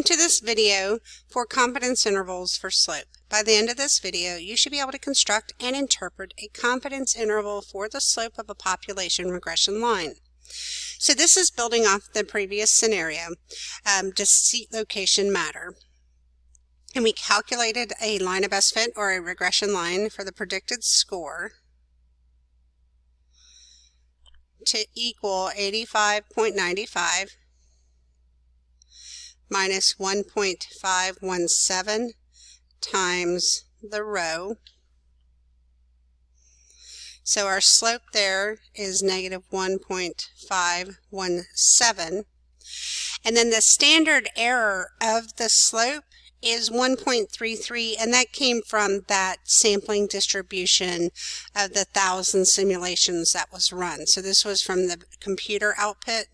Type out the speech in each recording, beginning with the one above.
to this video for confidence intervals for slope. By the end of this video, you should be able to construct and interpret a confidence interval for the slope of a population regression line. So this is building off the previous scenario. Does seat location matter? And we calculated a line of best fit or a regression line for the predicted score to equal 85.95 minus 1.517 times the rho. So our slope there is negative 1.517. And then the standard error of the slope is 1.33, and that came from that sampling distribution of the 1,000 simulations that was run. So this was from the computer output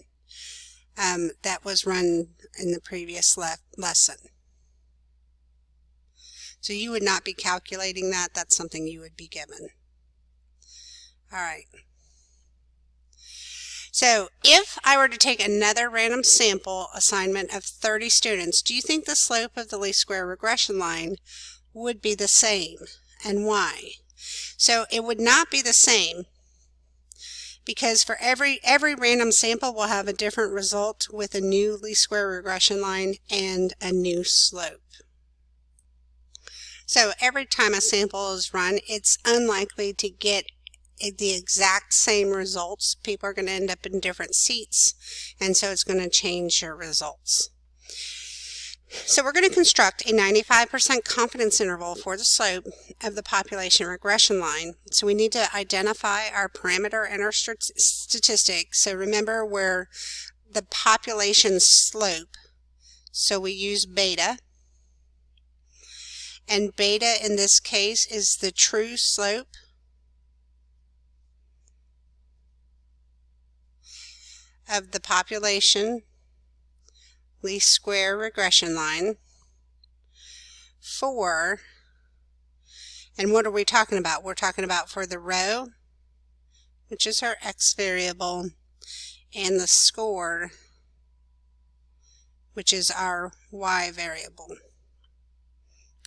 that was run in the previous lesson. So you would not be calculating that. That's something you would be given. All right. So if I were to take another random sample assignment of 30 students, do you think the slope of the least square regression line would be the same, and why? So it would not be the same because for every random sample will have a different result with a new least square regression line and a new slope. So every time a sample is run, it's unlikely to get the exact same results. People are going to end up in different seats, and so it's going to change your results. So we're going to construct a 95% confidence interval for the slope of the population regression line. So we need to identify our parameter and our statistic. So remember, we're the population slope, so we use beta. And beta in this case is the true slope of the population least square regression line for, and what are we talking about? We're talking about for the rho, which is our x variable, and the score, which is our y variable.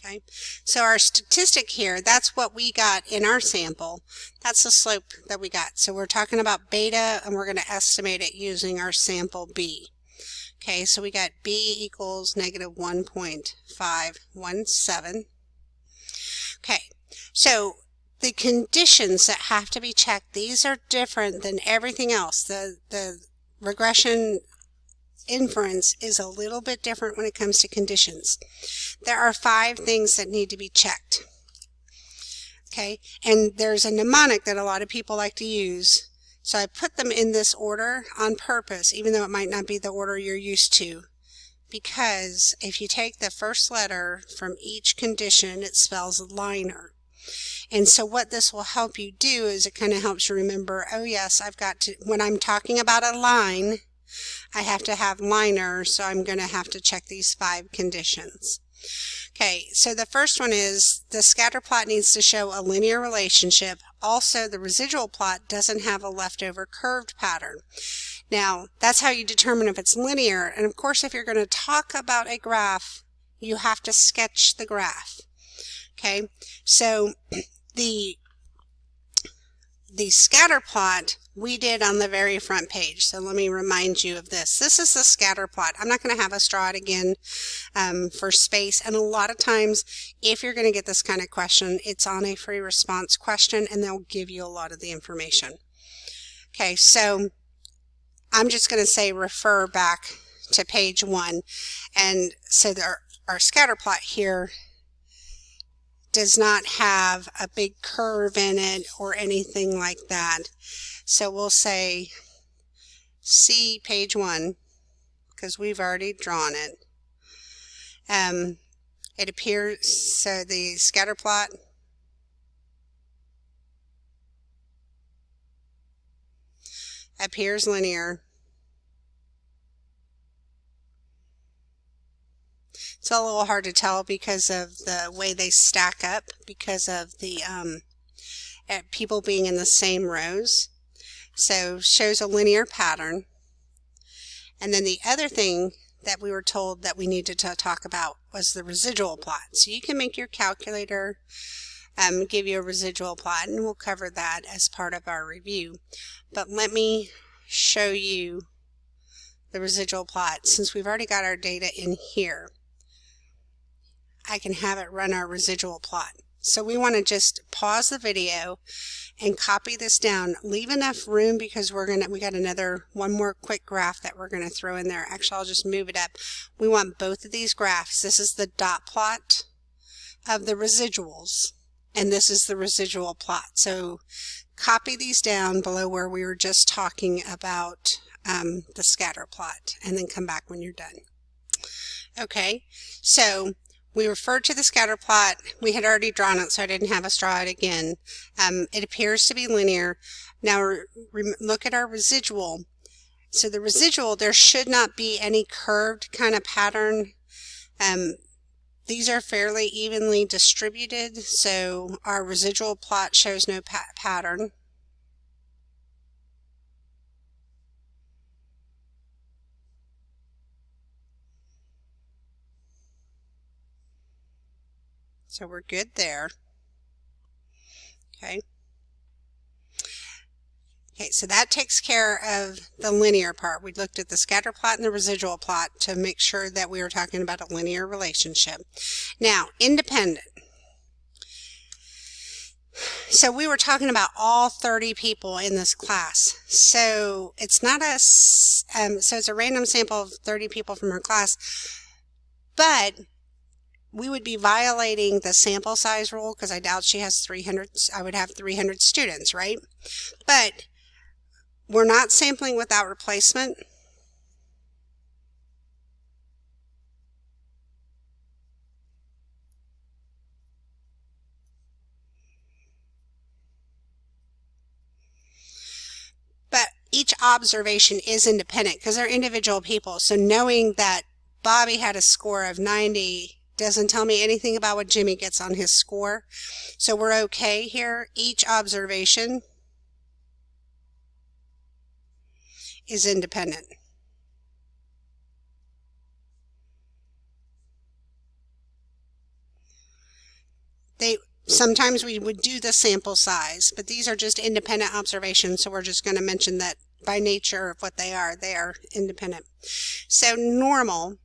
Okay, so our statistic here, that's what we got in our sample. That's the slope that we got. So we're talking about beta, and we're going to estimate it using our sample B. Okay, so we got B equals negative 1.517. Okay, so the conditions that have to be checked, these are different than everything else. The regression inference is a little bit different when it comes to conditions. There are 5 things that need to be checked. Okay, and there's a mnemonic that a lot of people like to use. So I put them in this order on purpose, even though it might not be the order you're used to. Because if you take the first letter from each condition, it spells liner. And so what this will help you do is it kind of helps you remember, oh yes, I've got to, when I'm talking about a line, I have to have liner, so I'm going to have to check these 5 conditions. Okay, so the first one is the scatter plot needs to show a linear relationship. Also, the residual plot doesn't have a leftover curved pattern. Now, that's how you determine if it's linear. And of course, if you're going to talk about a graph, you have to sketch the graph. Okay, so the scatter plot we did on the very front page. So let me remind you of this. This is the scatter plot. I'm not going to have us draw it again for space. And a lot of times, if you're going to get this kind of question, it's on a free response question, and they'll give you a lot of the information. Okay, so I'm just going to say refer back to page 1. And so our scatter plot here does not have a big curve in it or anything like that. So we'll say see page 1 because we've already drawn it. It appears, so the scatter plot appears linear. It's a little hard to tell because of the way they stack up, because of the people being in the same rows. So shows a linear pattern. And then the other thing that we were told that we needed to talk about was the residual plot. So you can make your calculator give you a residual plot, and we'll cover that as part of our review. But let me show you the residual plot. Since we've already got our data in here, I can have it run our residual plot. So we want to just pause the video and copy this down. Leave enough room because we got one more quick graph that we're going to throw in there. Actually, I'll just move it up. We want both of these graphs. This is the dot plot of the residuals, and this is the residual plot. So copy these down below where we were just talking about the scatter plot, and then come back when you're done. Okay, so we referred to the scatter plot. We had already drawn it, so I didn't have us draw it again. It appears to be linear. Now look at our residual. So the residual, there should not be any curved kind of pattern. These are fairly evenly distributed, so our residual plot shows no pattern. So we're good there. Okay. Okay, so that takes care of the linear part. We looked at the scatter plot and the residual plot to make sure that we were talking about a linear relationship. Now, independent. So we were talking about all 30 people in this class. So it's not so it's a random sample of 30 people from our class, but we would be violating the sample size rule because I doubt she has 300. I would have 300 students, right? But we're not sampling without replacement. But each observation is independent because they're individual people. So knowing that Bobby had a score of 90 doesn't tell me anything about what Jimmy gets on his score. So we're okay here. Each observation is independent. Sometimes we would do the sample size, but these are just independent observations, so we're just going to mention that by nature of what they are independent. So normal.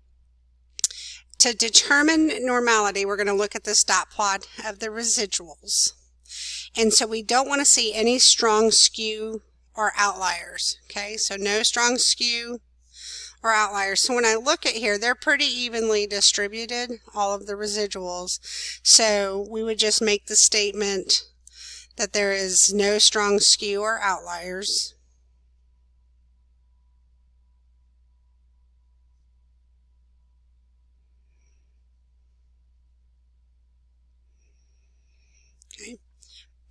To determine normality, we're going to look at this dot plot of the residuals. And so we don't want to see any strong skew or outliers. Okay, so no strong skew or outliers. So when I look at here, they're pretty evenly distributed, all of the residuals. So we would just make the statement that there is no strong skew or outliers.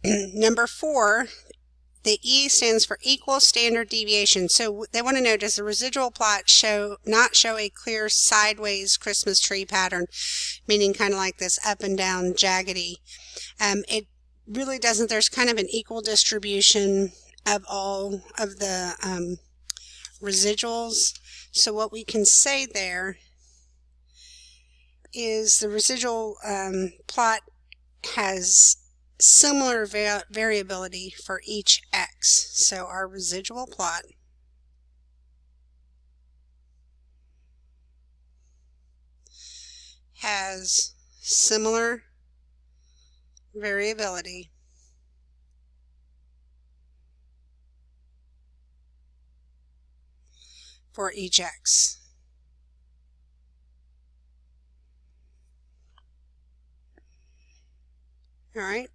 Number 4, the E stands for equal standard deviation. So they want to know, does the residual plot not show a clear sideways Christmas tree pattern, meaning kind of like this up and down jaggedy? It really doesn't. There's kind of an equal distribution of all of the residuals. So what we can say there is the residual plot has similar variability for each X. So our residual plot has similar variability for each X. All right.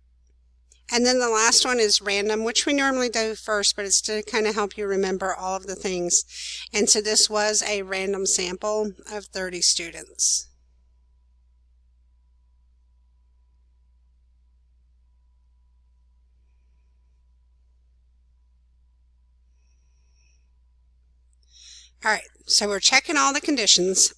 And then the last one is random, which we normally do first, but it's to kind of help you remember all of the things. And so this was a random sample of 30 students. All right, so we're checking all the conditions.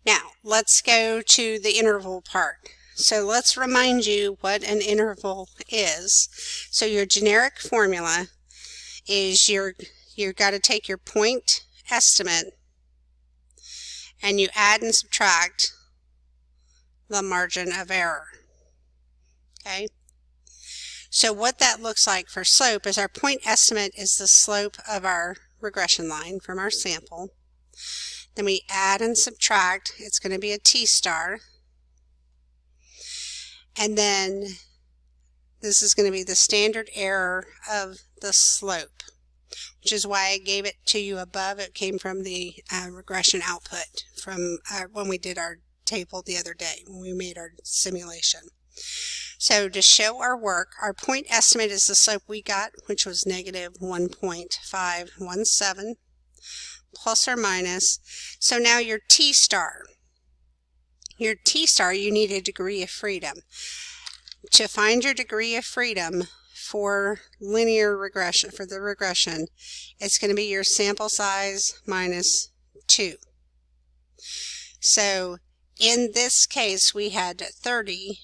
Now, let's go to the interval part. So let's remind you what an interval is. So your generic formula is you've got to take your point estimate and you add and subtract the margin of error. Okay? So what that looks like for slope is our point estimate is the slope of our regression line from our sample. Then we add and subtract. It's going to be a t-star. And then this is going to be the standard error of the slope, which is why I gave it to you above. It came from the regression output from when we did our table the other day, when we made our simulation. So to show our work, our point estimate is the slope we got, which was negative 1.517, plus or minus. So now your t-star. Your t-star, you need a degree of freedom. To find your degree of freedom for linear regression, for the regression, it's going to be your sample size minus 2. So in this case, we had 30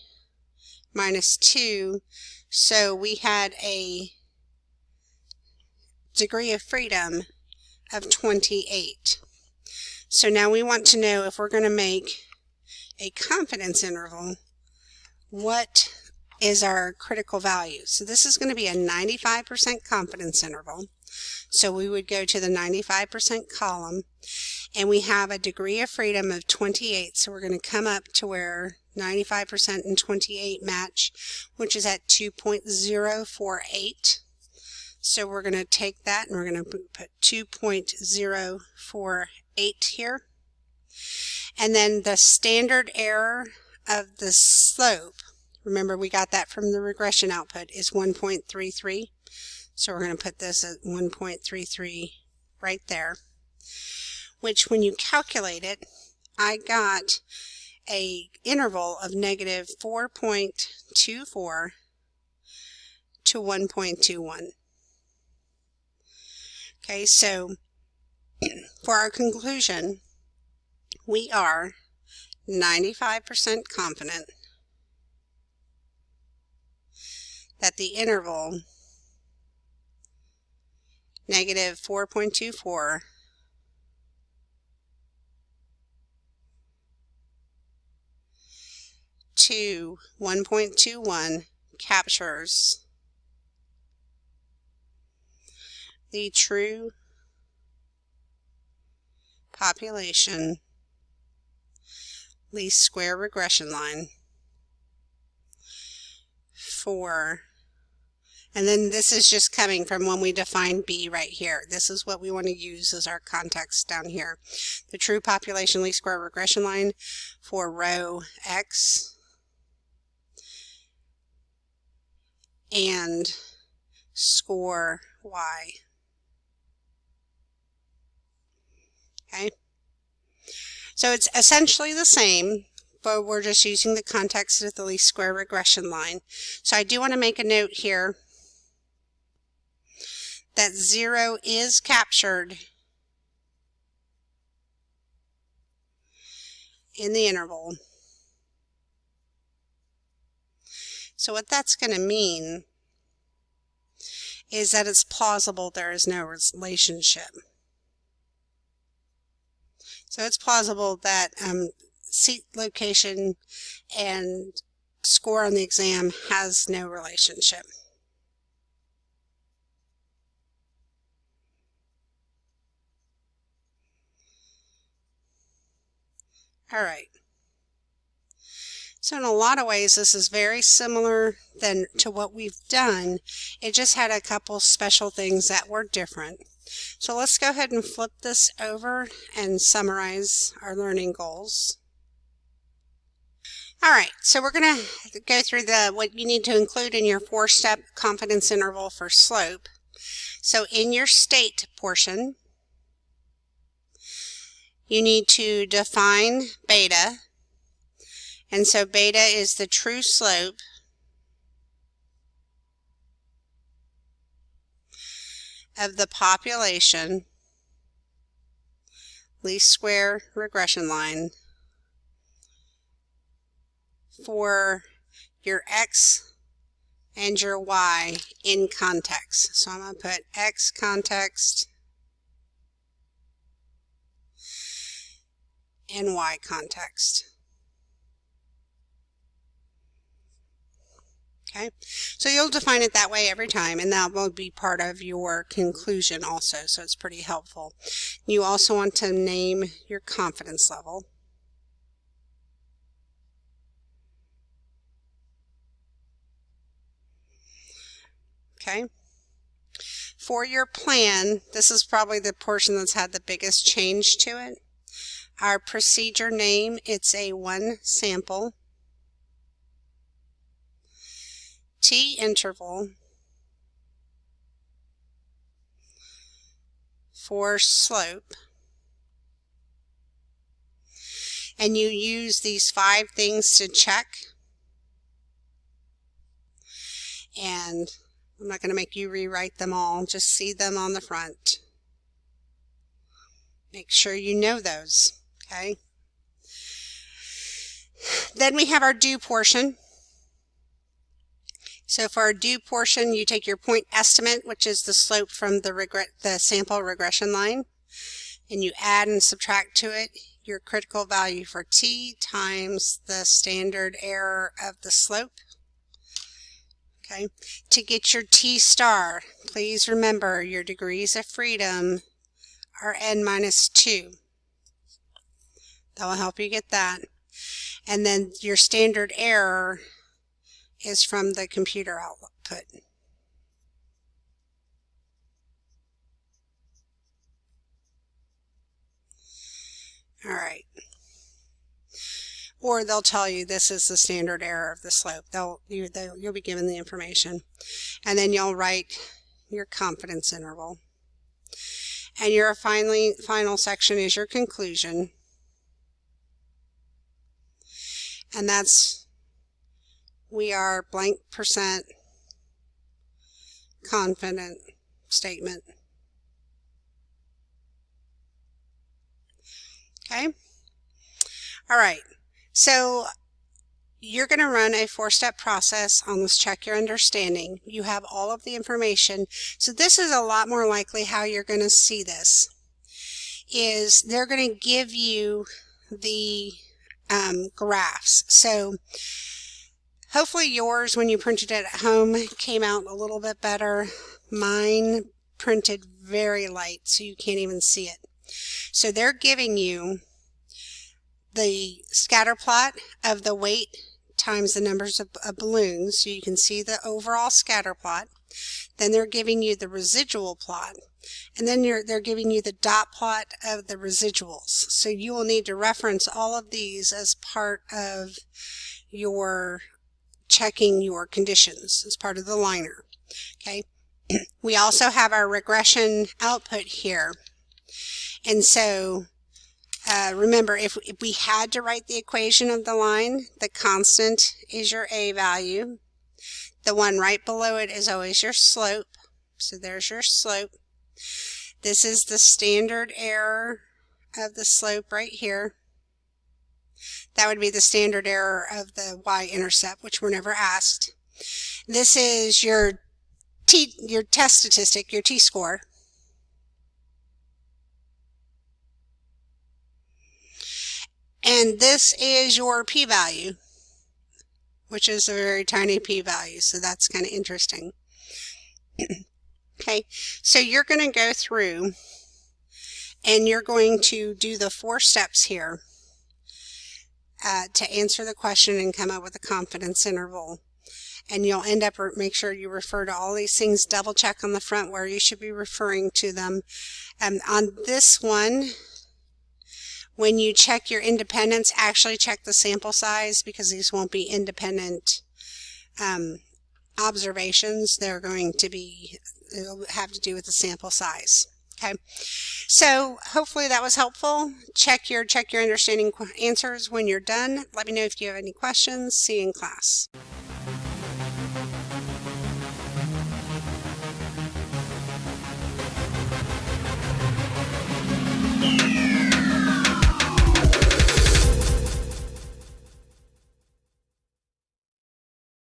minus 2, so we had a degree of freedom of 28. So now we want to know, if we're going to make a confidence interval, what is our critical value. So this is going to be a 95% confidence interval. So we would go to the 95% column, and we have a degree of freedom of 28. So we're going to come up to where 95% and 28 match, which is at 2.048. So we're going to take that and we're going to put 2.048 here. And then the standard error of the slope, remember we got that from the regression output, is 1.33. So we're going to put this at 1.33 right there, which when you calculate it, I got a interval of negative 4.24 to 1.21. Okay, so for our conclusion, we are 95% confident that the interval negative 4.24 to 1.21 captures the true population least square regression line for, and then this is just coming from when we define B right here. This is what we want to use as our context down here. The true population least square regression line for row X and score Y. Okay, so it's essentially the same, but we're just using the context of the least square regression line. So I do want to make a note here that 0 is captured in the interval. So what that's going to mean is that it's plausible there is no relationship. So it's plausible that seat location and score on the exam has no relationship. All right. So in a lot of ways, this is very similar to what we've done. It just had a couple special things that were different. So let's go ahead and flip this over and summarize our learning goals. All right, so we're going to go through what you need to include in your 4-step confidence interval for slope. So in your state portion, you need to define beta. And so beta is the true slope of the population least square regression line for your X and your Y in context. So I'm going to put X context and Y context. Okay, so you'll define it that way every time, and that will be part of your conclusion also, so it's pretty helpful. You also want to name your confidence level. Okay. For your plan, this is probably the portion that's had the biggest change to it. Our procedure name, it's a 1 sample. T interval for slope. And you use these 5 things to check. And I'm not going to make you rewrite them all, just see them on the front. Make sure you know those, okay? Then we have our due portion. So for our due portion, you take your point estimate, which is the slope from the sample regression line, and you add and subtract to it your critical value for t times the standard error of the slope. Okay. To get your t star, please remember your degrees of freedom are n-2. That will help you get that. And then your standard error is from the computer output. All right. Or they'll tell you this is the standard error of the slope. You'll be given the information. And then you'll write your confidence interval. And your final section is your conclusion. And that's, we are blank % confident statement. Okay? All right. So you're going to run a 4-step process on this Check Your Understanding. You have all of the information. So this is a lot more likely how you're going to see this. Is they're going to give you the graphs. So hopefully yours, when you printed it at home, came out a little bit better. Mine printed very light, so you can't even see it. So they're giving you the scatter plot of the weight times the numbers of balloons, so you can see the overall scatter plot. Then they're giving you the residual plot, and then they're giving you the dot plot of the residuals. So you will need to reference all of these as part of your checking your conditions, as part of the liner. Okay. We also have our regression output here, and so remember, if we had to write the equation of the line, the constant is your A value. The one right below it is always your slope. So there's your slope. This is the standard error of the slope right here. That would be the standard error of the y-intercept, which we're never asked. This is your test statistic, your t-score. And this is your p-value, which is a very tiny p-value, so that's kind of interesting. Okay, so you're going to go through and you're going to do the 4 steps here to answer the question and come up with a confidence interval. And you'll end up, make sure you refer to all these things, double check on the front where you should be referring to them. On this one, when you check your independence, actually check the sample size, because these won't be independent observations. They're going to be, it'll have to do with the sample size. Okay, so hopefully that was helpful. Check your understanding answers when you're done. Let me know if you have any questions. See you in class.